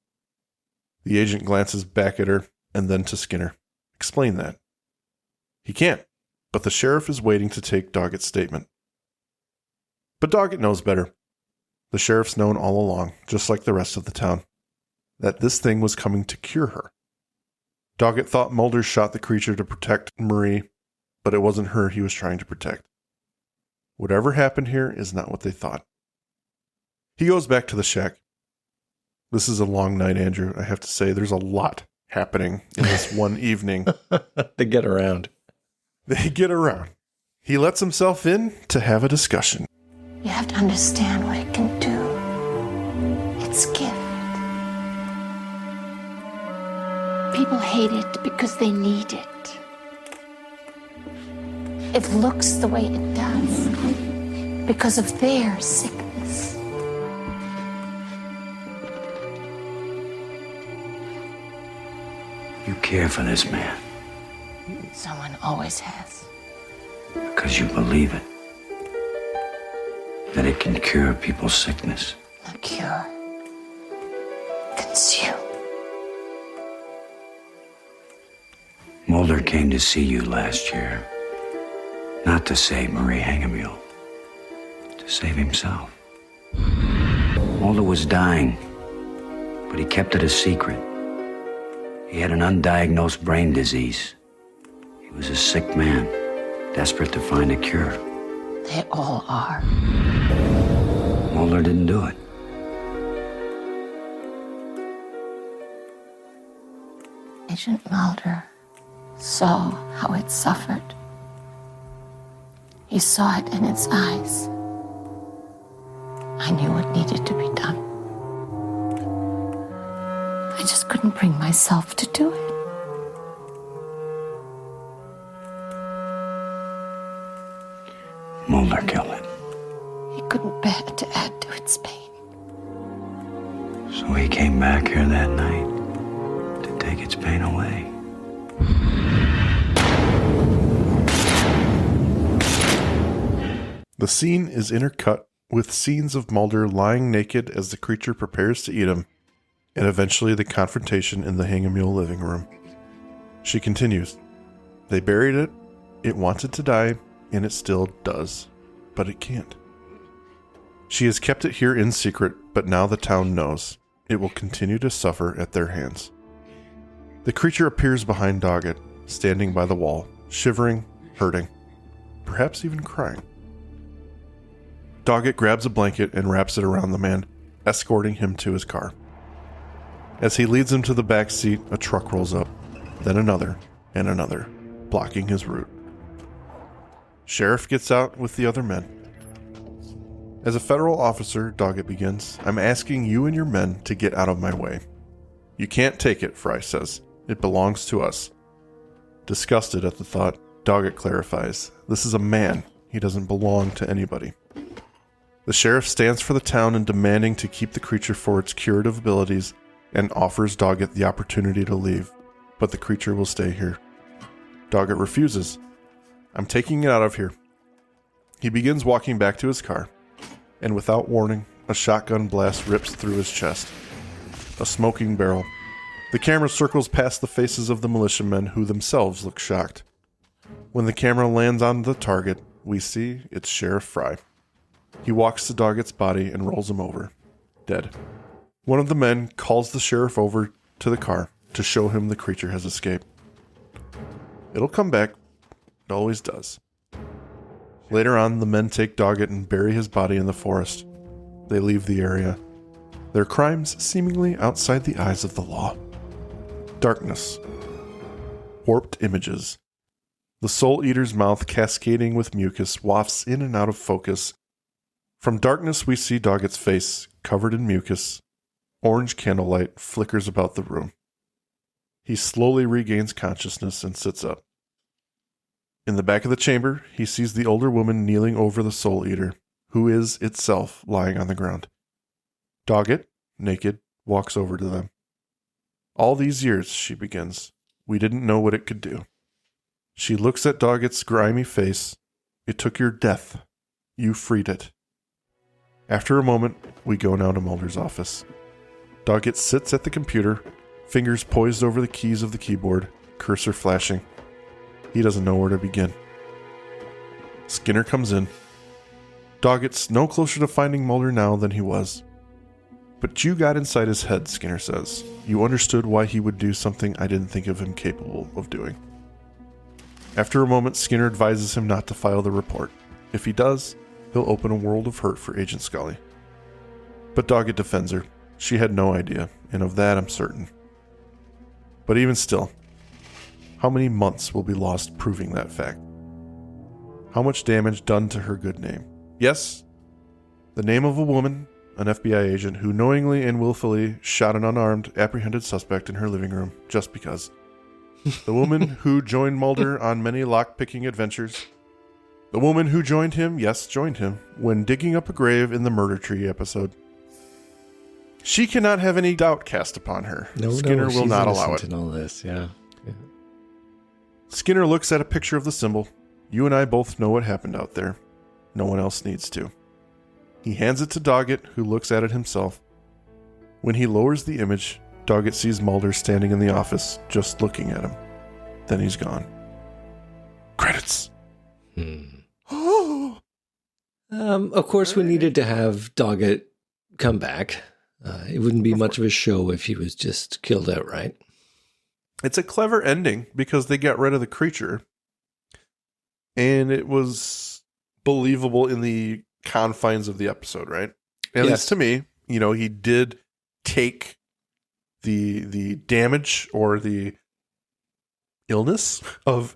The agent glances back at her and then to Skinner. Explain that. He can't, but the sheriff is waiting to take Doggett's statement. But Doggett knows better. The sheriff's known all along, just like the rest of the town, that this thing was coming to cure her. Doggett thought Mulder shot the creature to protect Marie, but it wasn't her he was trying to protect. Whatever happened here is not what they thought. He goes back to the shack. This is a long night, Andrew. I have to say, there's a lot happening in this one evening. They get around. They get around. He lets himself in to have a discussion. You have to understand what it can do. It's gift. People hate it because they need it. It looks the way it does because of their sickness. You care for this man Someone always has. because you believe it. That it can cure people's sickness. Not cure. Consume. Mulder came to see you last year. Not to save Marie Hangamule. To save himself. Mulder was dying, but he kept it a secret. He had an undiagnosed brain disease. He was a sick man, desperate to find a cure. They all are. Mulder didn't do it. Agent Mulder saw how it suffered. He saw it in its eyes. I knew what needed to be done. I just couldn't bring myself to do it. Mulder killed it. He couldn't bear to add to its pain. So he came back here that night to take its pain away. The scene is intercut with scenes of Mulder lying naked as the creature prepares to eat him, and eventually the confrontation in the Hangamule living room. She continues, They buried it, it wanted to die, and it still does, but it can't. She has kept it here in secret, but now the town knows. It will continue to suffer at their hands. The creature appears behind Doggett, standing by the wall, shivering, hurting, perhaps even crying. Doggett grabs a blanket and wraps it around the man, escorting him to his car. As he leads him to the back seat, a truck rolls up, then another and another, blocking his route. Sheriff gets out with the other men. As a federal officer, Doggett begins, I'm asking you and your men to get out of my way. You can't take it, Fry says. It belongs to us. Disgusted at the thought, Doggett clarifies, this is a man. He doesn't belong to anybody. The sheriff stands for the town in demanding to keep the creature for its curative abilities and offers Doggett the opportunity to leave, but the creature will stay here. Doggett refuses. I'm taking it out of here. He begins walking back to his car, and without warning, a shotgun blast rips through his chest. A smoking barrel. The camera circles past the faces of the militiamen who themselves look shocked. When the camera lands on the target, we see it's Sheriff Fry. He walks to Doggett's body and rolls him over, dead. One of the men calls the sheriff over to the car to show him the creature has escaped. It'll come back. It always does. Later on, the men take Doggett and bury his body in the forest. They leave the area. Their crimes seemingly outside the eyes of the law. Darkness. Warped images. The Soul Eater's mouth cascading with mucus wafts in and out of focus. From darkness we see Doggett's face, covered in mucus. Orange candlelight flickers about the room. He slowly regains consciousness and sits up. In the back of the chamber, he sees the older woman kneeling over the Soul Eater, who is itself lying on the ground. Doggett, naked, walks over to them. All these years, she begins, we didn't know what it could do. She looks at Doggett's grimy face. It took your death. You freed it. After a moment, we go now to Mulder's office. Doggett sits at the computer, fingers poised over the keys of the keyboard, cursor flashing. He doesn't know where to begin. Skinner comes in. Doggett's no closer to finding Mulder now than he was. But you got inside his head, Skinner says. You understood why he would do something I didn't think of him capable of doing. After a moment, Skinner advises him not to file the report. If he does, he'll open a world of hurt for Agent Scully. But Doggett defends her. She had no idea, and of that I'm certain. But even still, how many months will be lost proving that fact? How much damage done to her good name? Yes, the name of a woman, an FBI agent who knowingly and willfully shot an unarmed, apprehended suspect in her living room just because. The woman who joined Mulder on many lock-picking adventures. The woman who joined him, yes, joined him, when digging up a grave in the Murder Tree episode. She cannot have any doubt cast upon her. Skinner will not allow it. In all this, yeah. Skinner looks at a picture of the symbol. You and I both know what happened out there. No one else needs to. He hands it to Doggett, who looks at it himself. When he lowers the image, Doggett sees Mulder standing in the office, just looking at him. Then he's gone. Credits. Of course, we needed to have Doggett come back. It wouldn't be much of a show if he was just killed outright. It's a clever ending because they got rid of the creature. And it was believable in the confines of the episode, right? At least to me, he did take the damage or the illness of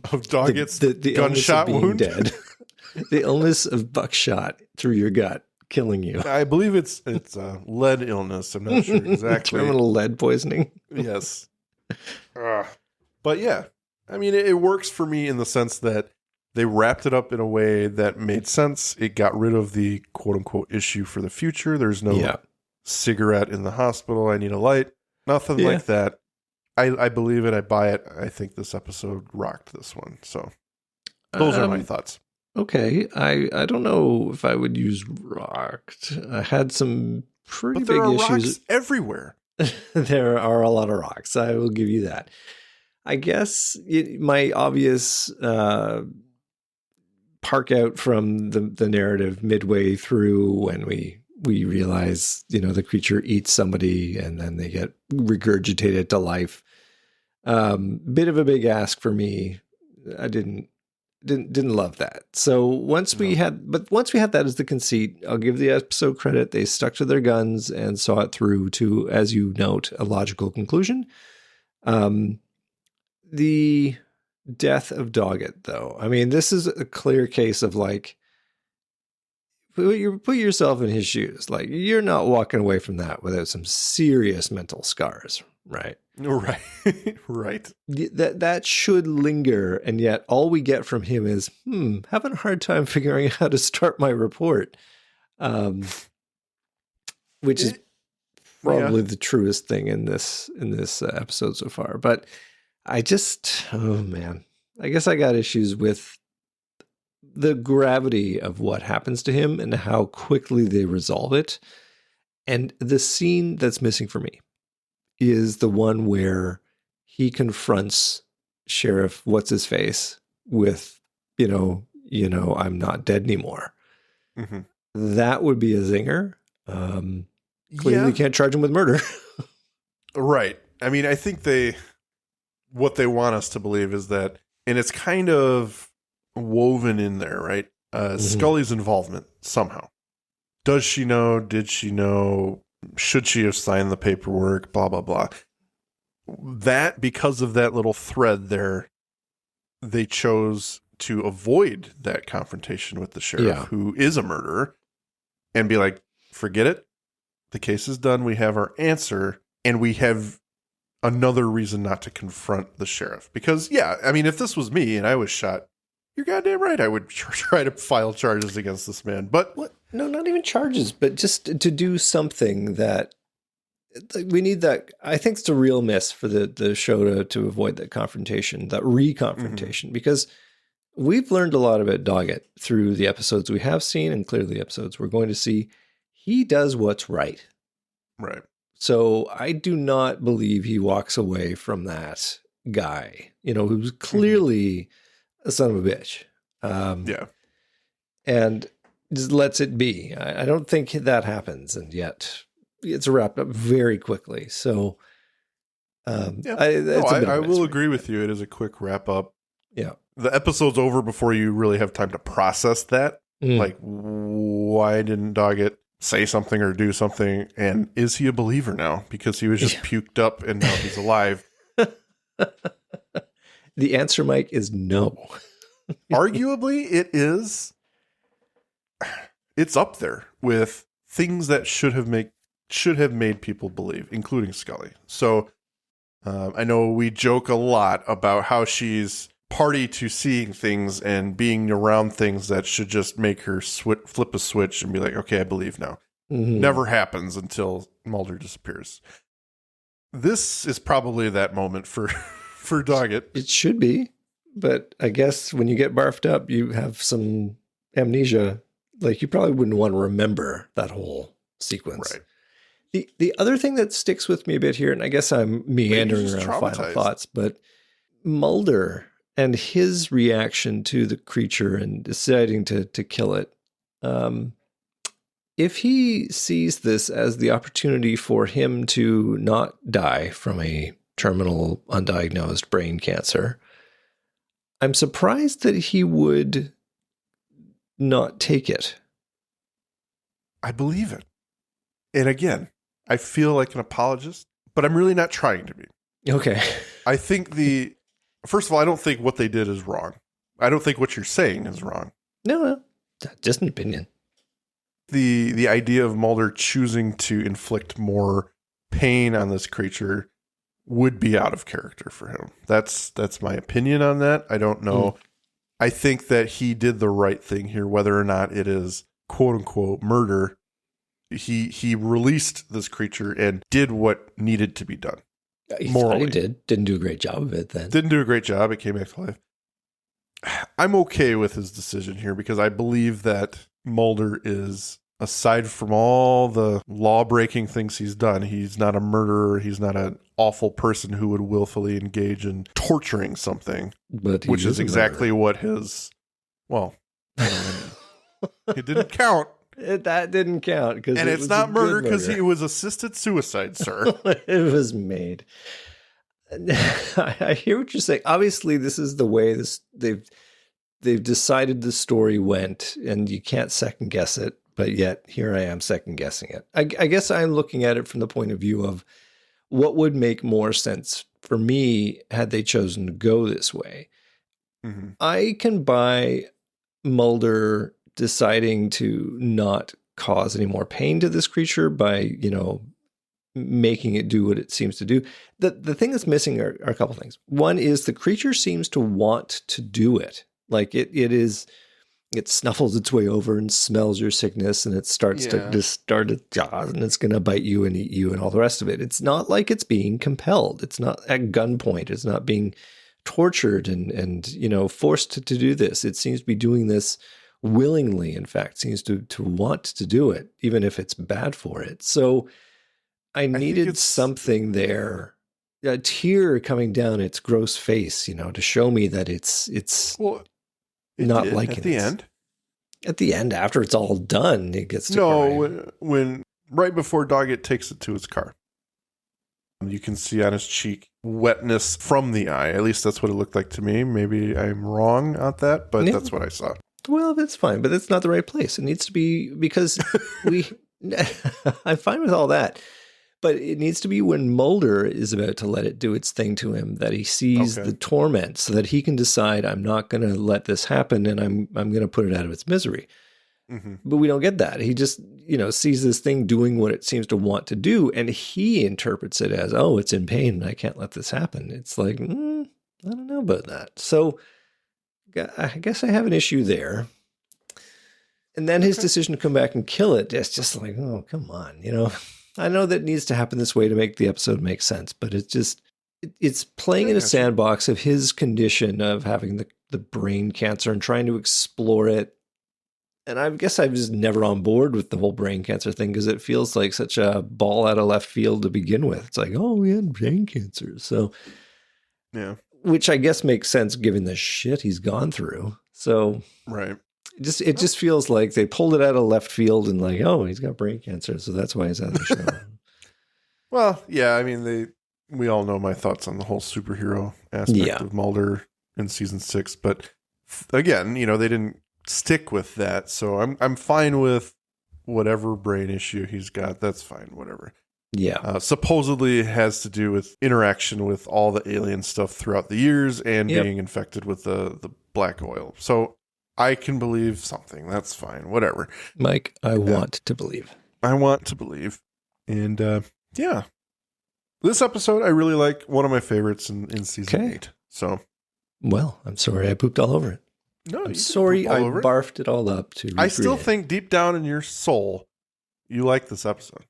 Doggett's the gunshot wound. Dead. The illness of buckshot through your gut killing you. I believe it's lead illness. I'm not sure exactly. Terminal lead poisoning. Yes. But yeah, I mean, it works for me in the sense that they wrapped it up in a way that made sense. It got rid of the quote-unquote issue for the future. There's no cigarette in the hospital. I need a light. Nothing like that. I believe it. I buy it. I think this episode rocked this one. So those are my thoughts. Okay. I don't know if I would use rocked. I had some pretty but there big are issues. Rocks everywhere. There are a lot of rocks. I will give you that. I guess my obvious park out from the narrative midway through when we realize, the creature eats somebody and then they get regurgitated to life. Bit of a big ask for me. I didn't love that. So once we had that as the conceit, I'll give the episode credit. They stuck to their guns and saw it through to, as you note, a logical conclusion. The death of Doggett, though. I mean, this is a clear case of like, put yourself in his shoes. Like, you're not walking away from that without some serious mental scars, right? Right. Right. That should linger, and yet all we get from him is, having a hard time figuring out how to start my report, which is probably the truest thing in this episode so far. But I just, I guess I got issues with the gravity of what happens to him and how quickly they resolve it. And the scene that's missing for me is the one where he confronts Sheriff What's-His-Face with, I'm not dead anymore. Mm-hmm. That would be a zinger. Clearly can't charge him with murder. Right. I mean, I think what they want us to believe is that, and it's kind of woven in there, right? Scully's involvement somehow. Does she know? Did she know? Should she have signed the paperwork? Blah, blah, blah. That, because of that little thread there, they chose to avoid that confrontation with the sheriff, who is a murderer, and be like, forget it. The case is done. We have our answer, and we have another reason not to confront the sheriff. Because, if this was me and I was shot, you're goddamn right, I would try to file charges against this man. But what? No, not even charges, but just to do something that we need. That I think it's a real miss for the show to avoid that confrontation, that re-confrontation, because we've learned a lot about Doggett through the episodes we have seen, and clearly the episodes we're going to see. He does what's right. Right. So I do not believe he walks away from that guy, who's clearly a son of a bitch. And just lets it be. I don't think that happens, and yet it's wrapped up very quickly. So I will agree with you. It is a quick wrap up. Yeah. The episode's over before you really have time to process that. Like, why didn't Doggett say something or do something? And is he a believer now? Because he was just puked up and now he's alive. The answer, Mike, is no. Arguably, it is. It's up there with things that should have made people believe, including Scully. So I know we joke a lot about how she's party to seeing things and being around things that should just make her flip a switch and be like, okay, I believe now. Never happens until Mulder disappears. This is probably that moment for Doggett. It should be, but I guess when you get barfed up, you have some amnesia. Like, you probably wouldn't want to remember that whole sequence. Right. The other thing that sticks with me a bit here, and I guess I'm meandering around final thoughts, but Mulder and his reaction to the creature and deciding to kill it. If he sees this as the opportunity for him to not die from a terminal undiagnosed brain cancer, I'm surprised that he would not take it. I believe it. And again, I feel like an apologist, but I'm really not trying to be. Okay. I think first of all, I don't think what they did is wrong. I don't think what you're saying is wrong. No, just an opinion. The idea of Mulder choosing to inflict more pain on this creature would be out of character for him. That's my opinion on that. I don't know. I think that he did the right thing here, whether or not it is quote unquote murder. He released this creature and did what needed to be done. Morally. He didn't do a great job of it then. Didn't do a great job. It came back to life. I'm okay with his decision here because I believe that Mulder is, aside from all the law-breaking things he's done, he's not a murderer. He's not an awful person who would willfully engage in torturing something, which is exactly what It didn't count. That didn't count. And it's not murder because it was assisted suicide, sir. It was made. I hear what you're saying. Obviously, this is the way they've decided the story went, and you can't second guess it. But yet, here I am second guessing it. I guess I'm looking at it from the point of view of what would make more sense for me had they chosen to go this way. Mm-hmm. I can buy Mulder deciding to not cause any more pain to this creature by, making it do what it seems to do. The thing that's missing are a couple things. One is the creature seems to want to do it. Like it snuffles its way over and smells your sickness, and it starts to start its jaws, and it's going to bite you and eat you and all the rest of it. It's not like it's being compelled. It's not at gunpoint. It's not being tortured and forced to do this. It seems to be doing this willingly. In fact, seems to want to do it, even if it's bad for it. So I needed something there, a tear coming down its gross face, to show me that it's not liking at the this. end. At the end, after it's all done, it gets to cry. when right before Doggett takes it to his car, you can see on his cheek wetness from the eye. At least that's what it looked like to me. Maybe I'm wrong on that, but that's what I saw. Well, that's fine, but that's not the right place. It needs to be because I'm fine with all that. But it needs to be when Mulder is about to let it do its thing to him, that he sees the torment so that he can decide, I'm not going to let this happen, and I'm going to put it out of its misery. Mm-hmm. But we don't get that. He just, sees this thing doing what it seems to want to do, and he interprets it as, oh, it's in pain, and I can't let this happen. It's like, I don't know about that. So I guess I have an issue there. And then his decision to come back and kill it, it's just like, oh, come on, I know that needs to happen this way to make the episode make sense, but it's playing in a sandbox of his condition of having the brain cancer and trying to explore it. And I guess I'm just never on board with the whole brain cancer thing because it feels like such a ball out of left field to begin with. It's like, oh, we had brain cancer. So, yeah, which I guess makes sense given the shit he's gone through. So, right. It just feels like they pulled it out of left field and like, oh, he's got brain cancer, so that's why he's on the show. Well, yeah, I mean, we all know my thoughts on the whole superhero aspect of Mulder in season 6, but again, they didn't stick with that, so I'm fine with whatever brain issue he's got. That's fine, whatever. Yeah. Supposedly it has to do with interaction with all the alien stuff throughout the years and being infected with the black oil. So I can believe something. That's fine. Whatever. Mike, I want to believe. I want to believe. And this episode I really like. One of my favorites in season 8. So, well, I'm sorry I pooped all over it. No, I'm sorry I barfed it all up to I still think deep down in your soul you like this episode.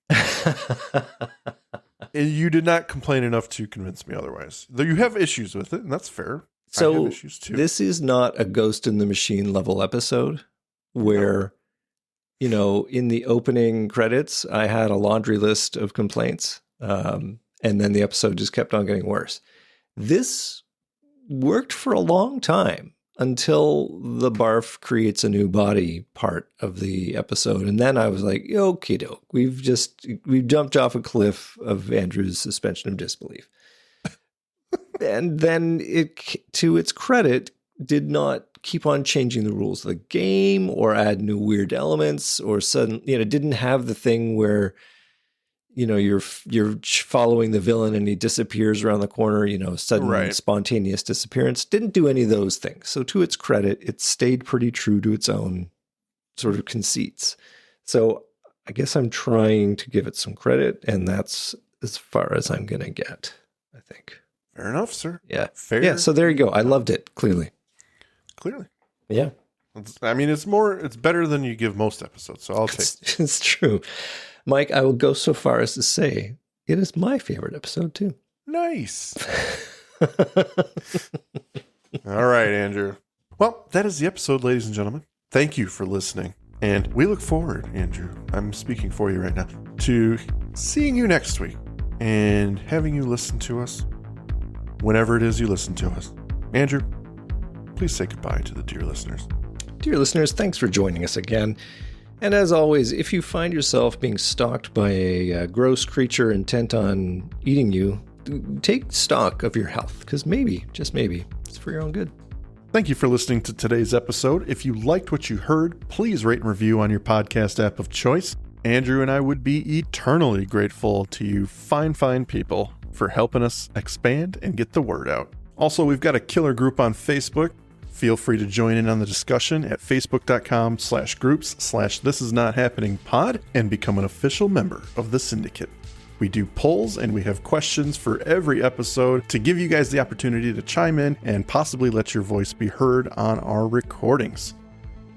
And you did not complain enough to convince me otherwise. Though you have issues with it, and that's fair. So I have issues too. This is not a Ghost in the Machine level episode where, in the opening credits, I had a laundry list of complaints, and then the episode just kept on getting worse. This worked for a long time until the barf creates a new body part of the episode. And then I was like, okie doke, we've jumped off a cliff of Andrew's suspension of disbelief. And then it, to its credit, did not keep on changing the rules of the game or add new weird elements or it didn't have the thing where, you're following the villain and he disappears around the corner, sudden spontaneous disappearance. Didn't do any of those things. So to its credit, it stayed pretty true to its own sort of conceits. So I guess I'm trying to give it some credit, and that's as far as I'm going to get, I think. Fair enough, sir. Yeah. Fair. Yeah, so there you go. I loved it, clearly. Yeah. It's better than you give most episodes, so I'll take it. It's true. Mike, I will go so far as to say it is my favorite episode, too. Nice. All right, Andrew. Well, that is the episode, ladies and gentlemen. Thank you for listening. And we look forward, Andrew, I'm speaking for you right now, to seeing you next week and having you listen to us whenever it is you listen to us. Andrew, please say goodbye to the dear listeners. Dear listeners, thanks for joining us again. And as always, if you find yourself being stalked by a gross creature intent on eating you, take stock of your health, because maybe, just maybe, it's for your own good. Thank you for listening to today's episode. If you liked what you heard, please rate and review on your podcast app of choice. Andrew and I would be eternally grateful to you fine people for helping us expand and get the word out. Also, we've got a killer group on Facebook. Feel free to join in on the discussion at facebook.com/groups/thisisnothappeningpod and become an official member of the syndicate. We do polls and we have questions for every episode to give you guys the opportunity to chime in and possibly let your voice be heard on our recordings.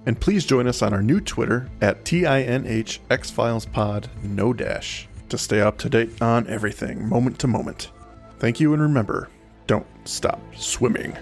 And please join us on our new Twitter at TINHXFilesPod, no dash, to stay up to date on everything, moment to moment. Thank you, and remember, don't stop swimming.